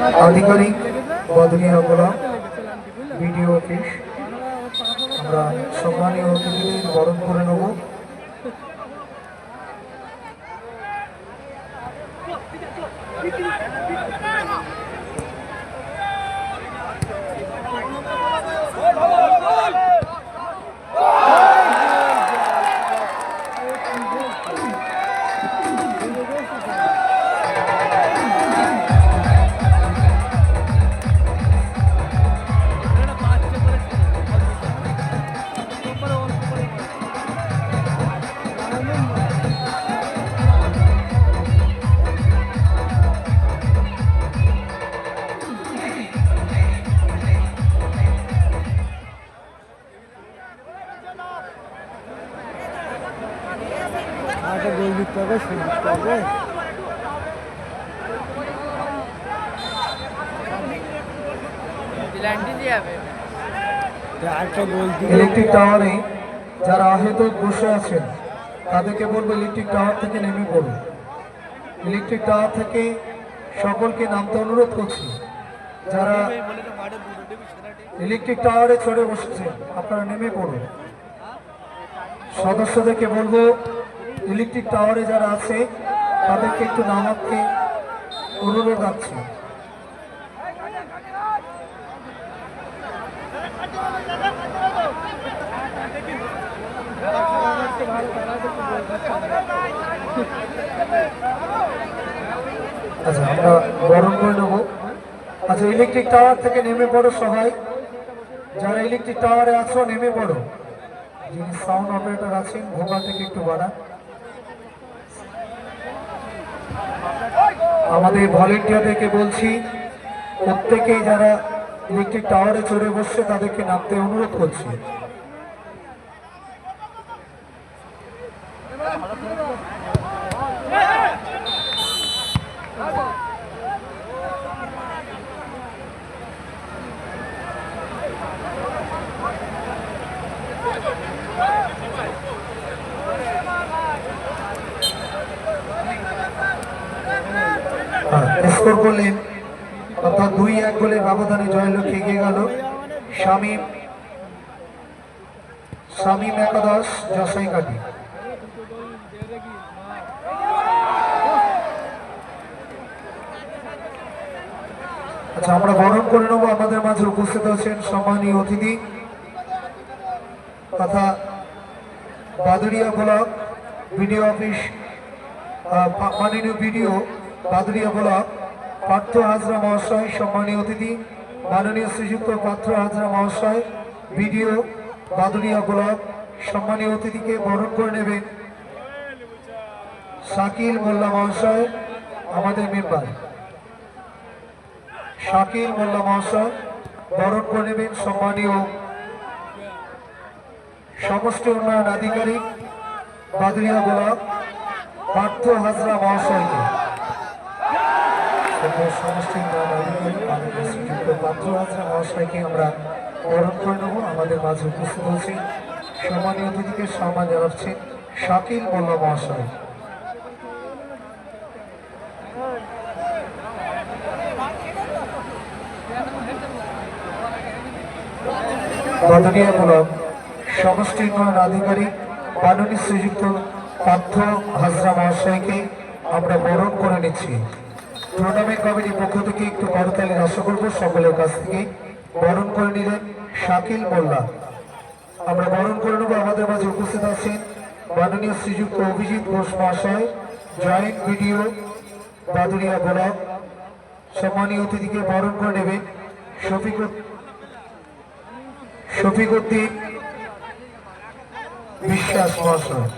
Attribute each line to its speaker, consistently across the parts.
Speaker 1: আধিকারিক বদরিয়া গোলাম BDO office আমরা সম্মানীয় অতিথিদের বরণ করে নেব।
Speaker 2: গোল দিতে হবে, শুনতে হবে।
Speaker 1: ইলেকট্রিক টাওয়ারে যারা আহত বসে আছেন তাদেরকে বলবো ইলেকট্রিক টাওয়ার থেকে নেমে পড়ুন। ইলেকট্রিক টাওয়ার থেকে সকলকে নামতে অনুরোধ করছি। যারা ইলেকট্রিক টাওয়ারে চড়ে বসেছেন আপনারা নেমে পড়ুন। সদস্যদেরকে বলবো ইলেকট্রিক টাওয়ারে যারা আছে তাদেরকে একটু নামাতে অনুরোধ আছে। আচ্ছা আমরা বরণ করে নেব। আচ্ছা ইলেকট্রিক টাওয়ার থেকে নেমে পড়ো সবাই, যারা ইলেকট্রিক টাওয়ারে আছো নেমে পড়ো। যিনি সাউন্ড অপারেটর আছেন ভোকাল থেকে একটু বাড়ান। আমাদের ভলেন্টিয়ারদেরকে বলছি প্রত্যেকেই যারা ইলেকট্রিক টাওয়ারে চড়ে বসছে তাদেরকে নামতে অনুরোধ করছি। স্কোর করলেন অর্থাৎ 2-1 গোলের ব্যবধানে জয়লক্ষ্মী এগিয়ে গেল শামীম একাদশ জসাইকাটি। আচ্ছা আমরা বরণ করে নেব। আমাদের মাঝে উপস্থিত আছেন সম্মানীয় অতিথি তথা বাদুড়িয়া ব্লক বিডিও অফিস মাননীয় বিডিও বাদুড়িয়া ব্লক পার্থ হাজরা মহাশয়। সম্মানীয় অতিথি মাননীয় শ্রীযুক্ত পার্থ হাজরা মহাশয় বিডিও বাদুড়িয়া ব্লক। সম্মানীয় অতিথিকে বরণ করে নেবেন শাকিল মোল্লা মহাশয়, আমাদের মেম্বার শাকিল মোল্লা মহাশয় বরণ করে নেবেন সম্মানীয় সমষ্টি উন্নয়ন আধিকারিক বাদুড়িয়া ব্লক পার্থ হাজরা মহাশয়কে। সমষ্টি উন্নয়ন আধিকারিক পার্থ হাজরা মহাশয়কে আমরা বরণ করে নেব। আমাদের মাঝে উপস্থিত হয়েছে সম্মানীয় অতিথিকে সম্মান জানাচ্ছেন শাকিল মোল্লা মহাশয়। বাদুড়িয়া ব্লক সমষ্টি উন্নয়ন আধিকারিক মাননীয় শ্রীযুক্ত পার্থ হাজরা মহাশয়কে আমরা বরণ করে নিচ্ছি। টুর্নামেন্ট কমিটির পক্ষ থেকে একটু করতালির আশা করবো সকলের কাছ থেকে। বরণ করে নিলেন শাকিল মোল্লা। আমরা বরণ করে নেব। আমাদের মাঝে উপস্থিত আছেন মাননীয় শ্রীযুক্ত অভিজিৎ ঘোষ মহাশয়, জয়েন্ট বিডিও বাদুড়িয়া ব্লক। সম্মানীয় অতিথিকে বরণ করে নেবেন শফিকুদ্দিন বিশ্বাস মহাশয়।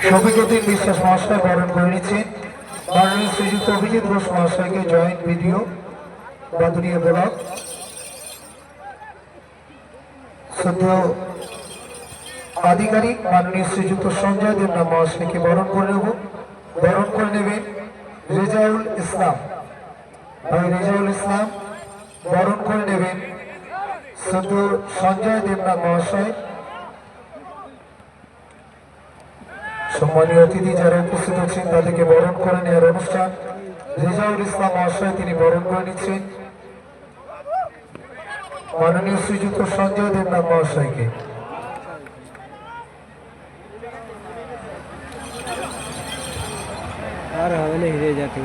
Speaker 1: শফিকুদ্দিন বিশ্বাস মহাশয় বরণ করে নিচ্ছেন মাননীয় শ্রীযুক্ত অভিজিৎ ঘোষ মহাশয়কে, জয়েন্ট বিডিও বাদুড়িয়া ব্লক। শ্রদ্ধেয় আধিকারিক মাননীয় শ্রীযুক্ত সঞ্জয় দেবনাথ মহাশয়কে বরণ করে নেব। বরণ করে নেবেন রেজাউল ইসলাম ভাই, রেজাউল ইসলাম বরণ করে নেবেন সঞ্জয় দেবনাথ মহাশয়। সম্মানীয় অতিথি যারা উপস্থিত আছেন তাদেরকে বরণ করে নেওয়ার অনুষ্ঠান রেজাউল ইসলাম মহাশয় তিনি বরণ করে নিচ্ছেন মাননীয় শ্রীযুক্ত সঞ্জয় দেবনাথ মহাশয়কে।
Speaker 2: আর হবে না, হিরে যাতে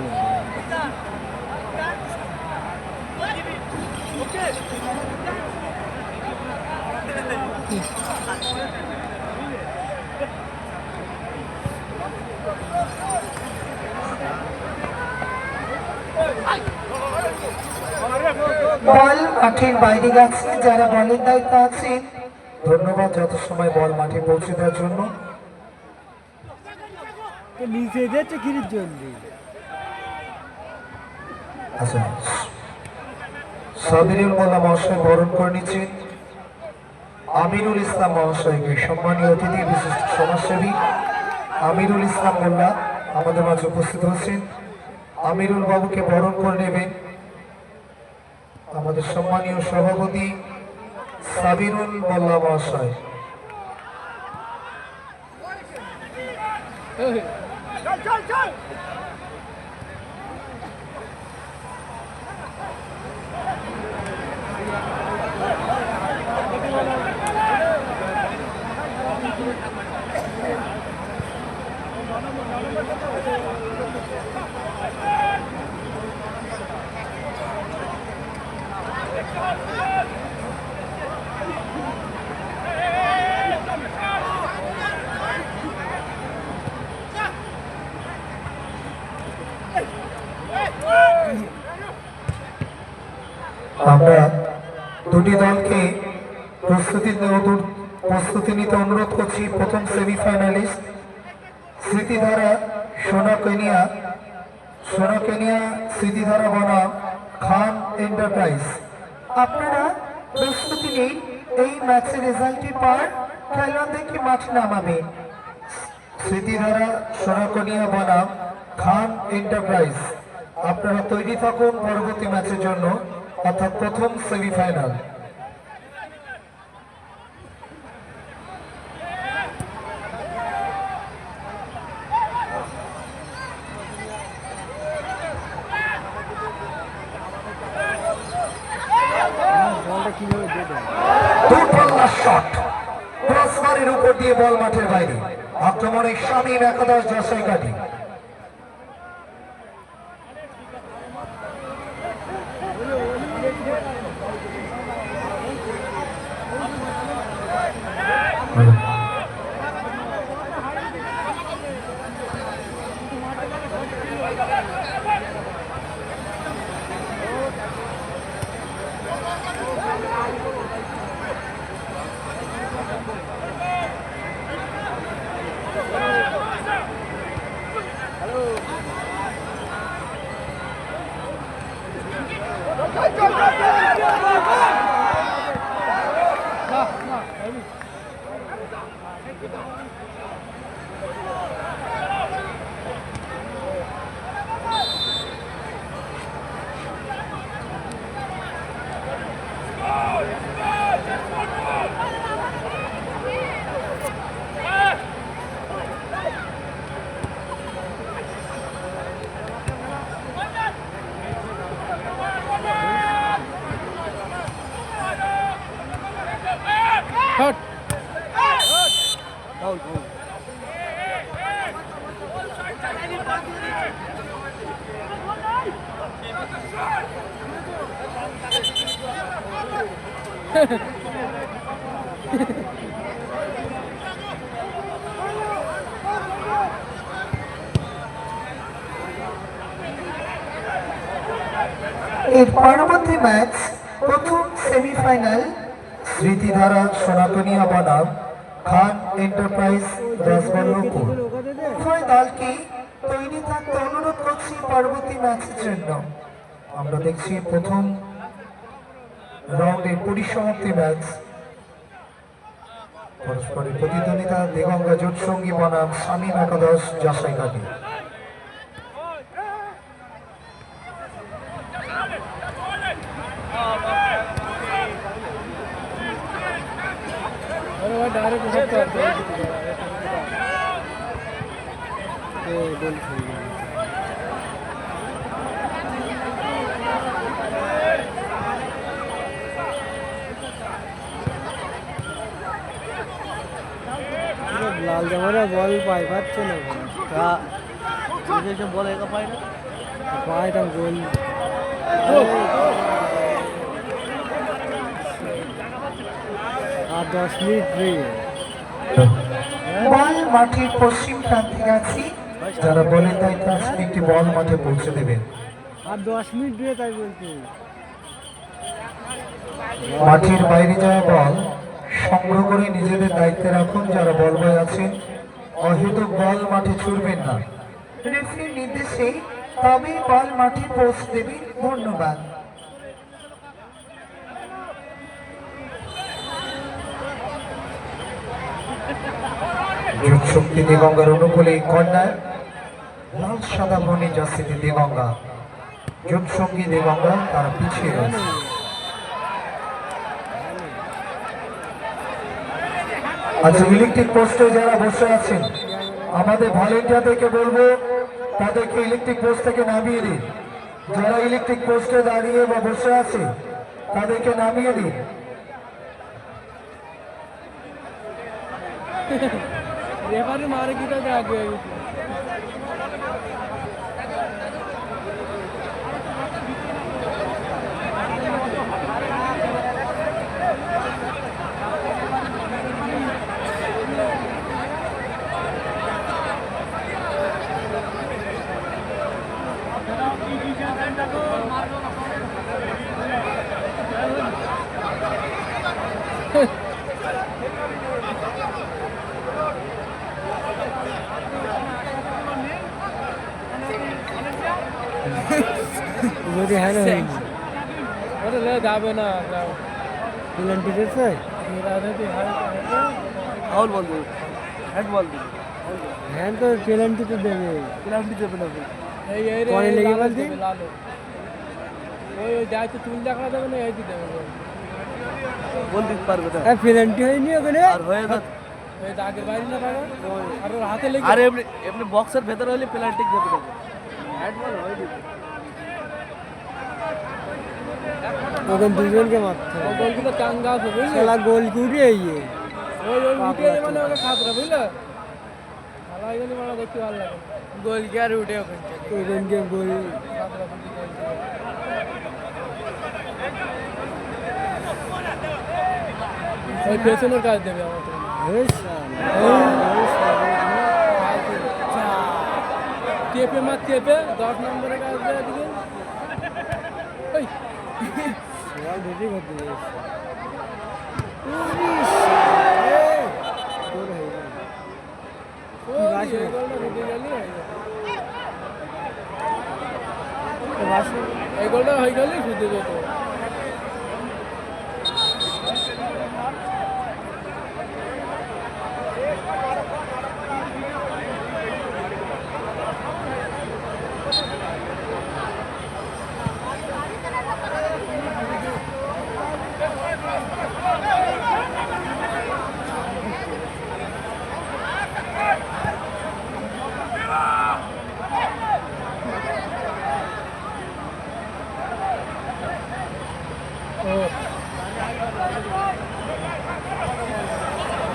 Speaker 1: বল মাঠের বাইরে গেছে, যারা বলের দায়িত্ব আছেন ধন্যবাদ যত সময় বল মাঠে পৌঁছে দেওয়ার জন্য।
Speaker 2: নিচে যাচ্ছে কিরির জন্য।
Speaker 1: আচ্ছা, সাবিরুল মোল্লা মহাশয় বরণ করে নিচ্ছেন আমিরুল ইসলাম মহাশয়কে। সম্মানীয় অতিথি বিশিষ্ট সমাজসেবী আমিরুল ইসলাম মোল্লা আমাদের মাঝে উপস্থিত হচ্ছেন। আমিরুল বাবুকে বরণ করে নেবেন আমাদের সম্মানীয় সভাপতি সাবিরুল মোল্লা মহাশয়। আমরা দুটি দলকে প্রস্তুতি নিতে অনুরোধ করছি। প্রথম সেমিফাইনালিস্ট স্মৃতিধারা সোনাকেনিয়া স্মৃতিধারা বনাম খান এন্টারপ্রাইজ। আপনারা প্রস্তুতি নিন, এই ম্যাচের রেজাল্টের পর খেলোয়াড়দেরকে মাঠে নামাবেন। স্মৃতিধারা সোনাকেনিয়া বনাম খান এন্টারপ্রাইজ, আপনারা তৈরি থাকুন পরবর্তী ম্যাচের জন্য, অর্থাৎ প্রথম সেমিফাইনাল। দূরপাল্লার শট, ক্রসবারের উপর দিয়ে বল মাঠের বাইরে। আক্রমণে শামীম একাদশ জশাইঘাটি। এর পরবর্তী ম্যাচ প্রথম সেমিফাইনাল স্মৃতিধারা সোনাকেনিয়া বনাম খান এন্টারপ্রাইজ রাজবল্লভপুর। উভয় দলকে তৈরি থাকতে অনুরোধ করছি পরবর্তী ম্যাচের জন্য। আমরা দেখছি প্রথম রাউন্ডের পরিসমাপ্তি ম্যাচ, পরস্পরের প্রতিদ্বন্দ্বিতা দেগঙ্গা জোট সঙ্গী বনাম শামীম একাদশ জশাইঘাটি।
Speaker 2: গোল খেয়ে গেল। লাল জামারা বল পাচ্ছে না,
Speaker 3: বল একা পায় না।
Speaker 2: পায়টা গোল। আর 10 মিনিট রয়ে
Speaker 1: বল মাঠের পশ্চিম প্রান্তে আছে, যারা বলের দায়িত্বে আছেন একটি বল মাঠে পৌঁছে দেবেন।
Speaker 2: আর 10 মিনিট রয়ে, তাই বলছি।
Speaker 1: মাঠের বাইরে যাওয়া বল সংগ্রহ করে নিজেদের দায়িত্বে রাখুন। যারা বল বয় আছেন অহেতুক বল মাঠে ছুড়বেন না। রেফারির নির্দেশে তবে বল মাঠে পৌঁছে দেবেন। ধন্যবাদ। যোগ শক্তি দেগঙ্গার অনুকূলে কর্নার, লাল সাদা বর্ণে জার্সিতে দেগঙ্গা, যোগ সঙ্গী দেগঙ্গা তারা পিছিয়ে রয়েছে। আচ্ছা, ইলেকট্রিক পোস্টে যারা বসে আছেন আমাদের ভলেন্টিয়ারদেরকে বলবো তাদেরকে ইলেকট্রিক পোস্ট থেকে নামিয়ে দিন। যারা ইলেকট্রিক পোস্টে দাঁড়িয়ে বা বসে আছে তাদেরকে নামিয়ে দিন।
Speaker 2: রেফারি মারে কি তাকে আগে যদি হ্যাঁ ওটা যাবে না, পেনাল্টি দিচ্ছে।
Speaker 3: ফাউল বল দেবে, হেড বল দেবে।
Speaker 2: হ্যাঁ তো পেনাল্টি তো দেবে,
Speaker 3: পেনাল্টি দেবে না।
Speaker 2: পরে লেগে বলছি
Speaker 4: ওই দায়িত্ব তুমি দেখা দেবে না, এই দিতে দেবে
Speaker 3: গোল দিতে পারবে না।
Speaker 2: পেনাল্টি হয়নি ওখানে,
Speaker 3: আর হয়ে যাক
Speaker 4: ওই আগের বাইরে না পাবে আর ওর হাতে লেগে
Speaker 3: আর এমনি এমনি বক্সের ভেতরে হলে পেনাল্টি দেবে না। হেড বল হয়ে দিবে।
Speaker 2: ওখানে দুজনকে মারতে
Speaker 4: ওই গোলগুলো চাঙ্গা আছে বুঝলি,
Speaker 2: খেলা গোল কুড়িয়ে ইয়ে
Speaker 4: ওই ওই উঠে এলে মানে ওকে খাতরা বুঝলে, খেলা এখানে মানে দেখতে ভালো লাগে। গোল কি আর উঠে ওখান থেকে
Speaker 2: ওখানকে গোল
Speaker 4: খাতরা বুঝি গোল ওই পেছনের কাজ দেবে আমাকে। চেপে মার চেপে 10 নম্বরের কাজ দেবে দিকে ওই
Speaker 2: ঢুকে করতে
Speaker 4: এই গোলটা হয়ে গেলে শুধু যেত।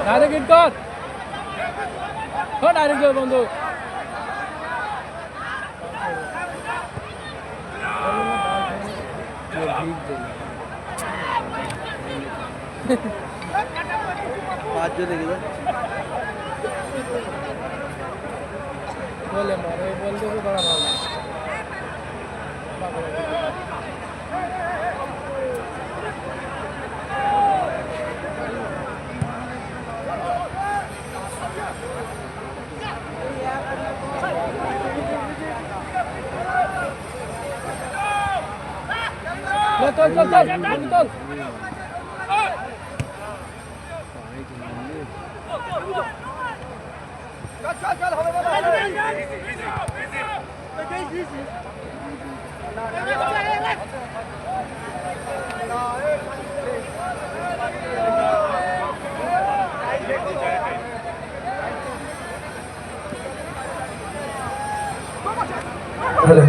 Speaker 4: ডাইরেক্ট হিট কর, ডাইরেক্ট যাও বন্ধু।
Speaker 3: পাঁচজন লেগে যায়।
Speaker 4: বলে মারে বল দেবে বড় ভালো। চল চল চল চল
Speaker 1: hello,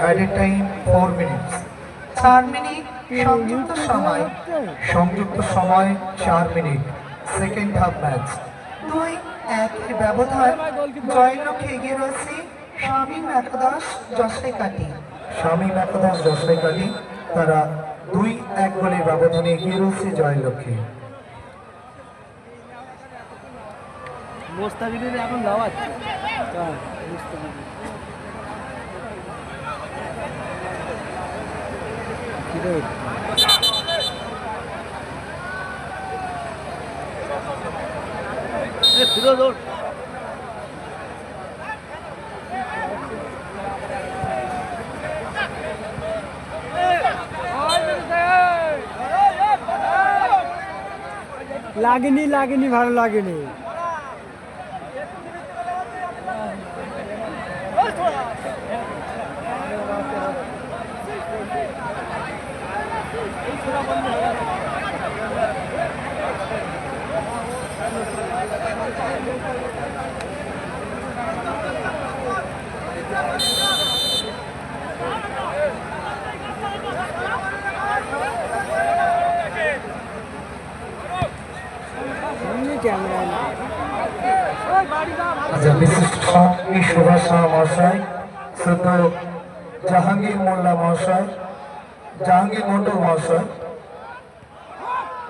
Speaker 1: added time 4 minutes. 4 minute সংযুক্ত সময় 4 মিনিট। সেকেন্ড হাফ ম্যাচ 2-1 ব্যবধান। জয়ের লক্ষ্যে এগিয়ে রয়েছে শামীম একাদশ যশোরকাঠি। তারা 2-1 গোলের ব্যবধানে এগিয়ে রয়েছে জয়ের লক্ষ্যে।
Speaker 3: মোস্তাফিজের এখন দাওয়াচ্ছে ফিরোজ ওঠ।
Speaker 2: লাগেনি ভালো লাগেনি।
Speaker 1: আচ্ছা, বিশিষ্ট সঙ্গী সুভাষ শাহ মহাশয়, শ্রদ্ধ জাহাঙ্গীর মোল্লা মহাশয়, জাহাঙ্গীর মন্ডল মহাশয়,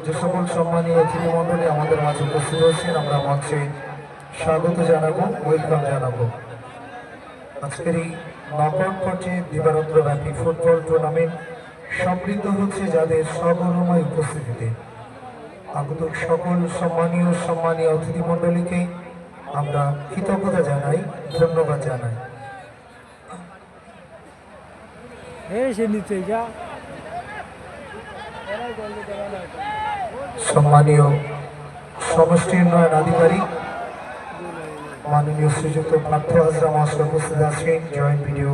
Speaker 1: যে সকল সম্মানীয় অতিথি মন্ডলী আমাদের মাঝে উপস্থিত হয়েছেন, আমরা মঞ্চে স্বাগত জানাবো, ওয়েলকাম জানাবো। আজকের এই নকআউট পর্যায়ে দিবারাত্র ব্যাপী ফুটবল টুর্নামেন্ট সমৃদ্ধ হচ্ছে যাদের সগৌরবময় উপস্থিতিতে। আগত সকল সম্মানীয় অতিথি মন্ডলীকে আমরা কৃতজ্ঞতা জানাই, ধন্যবাদ জানাই। সম্মানীয় সমষ্টি উন্নয়ন আধিকারিক মাননীয় শ্রীযুক্ত পার্থ হাজরা মহাশয় উপস্থিত আছেন। জয়েন্ট ভিডিও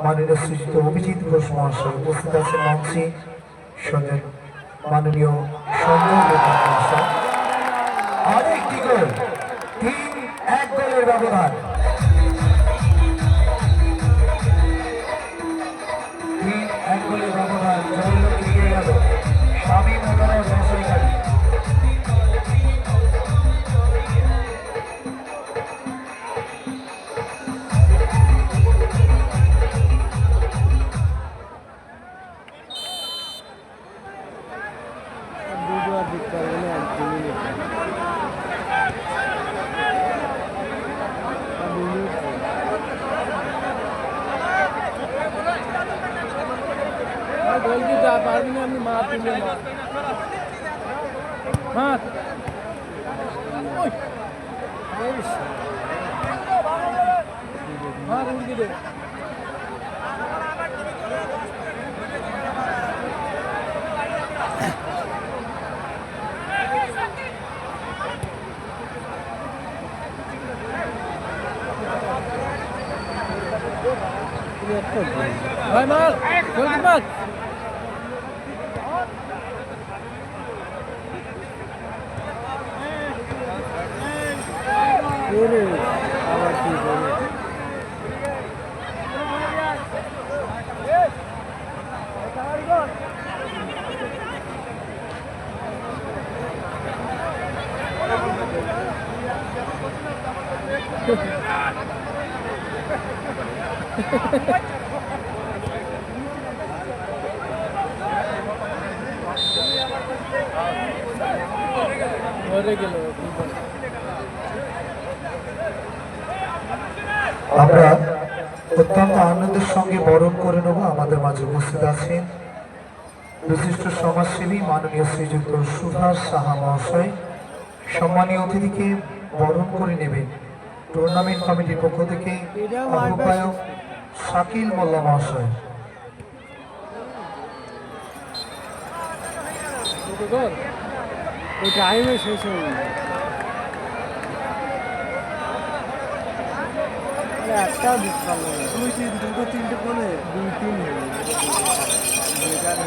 Speaker 1: মাননীয় শ্রীযুক্ত অভিজিৎ ঘোষ মহাশয় উপস্থিত আছেন মঞ্চে। সঙ্গে মাননীয় সঞ্জয় লেখক মহাশয়। আরেকটি গোল, 3-1 গোলের ব্যবধান। 3-1 গোলের ব্যবধান। জয়ের লক্ষ্যে এগিয়ে গেল শামীম একাদশ যশোরকাঠি।
Speaker 4: গোল কি যা পারবি না, আমি মার দিলে মার মার উড়কি দে। ভাই মার গোল মার।
Speaker 2: আবার কি করে
Speaker 1: আমরা অত্যন্ত আনন্দের সঙ্গে বরণ করে নেব। আমাদের মাঝে উপস্থিত আছেন বিশিষ্ট সমাজসেবী মাননীয় শ্রীযুক্ত সুভাষ সাহা মহাশয়। সম্মানীয় অতিথিকে বরণ করে নেবেন টুর্নামেন্ট কমিটির পক্ষ থেকে আহ্বায়ক শাকিল মোল্লা মহাশয়।
Speaker 2: ওই টাইমে শেষ হয়ে গেল। একটাও দিতে পারলো না। 2-3 2-3 কোণে 2-3 হয়ে গেল।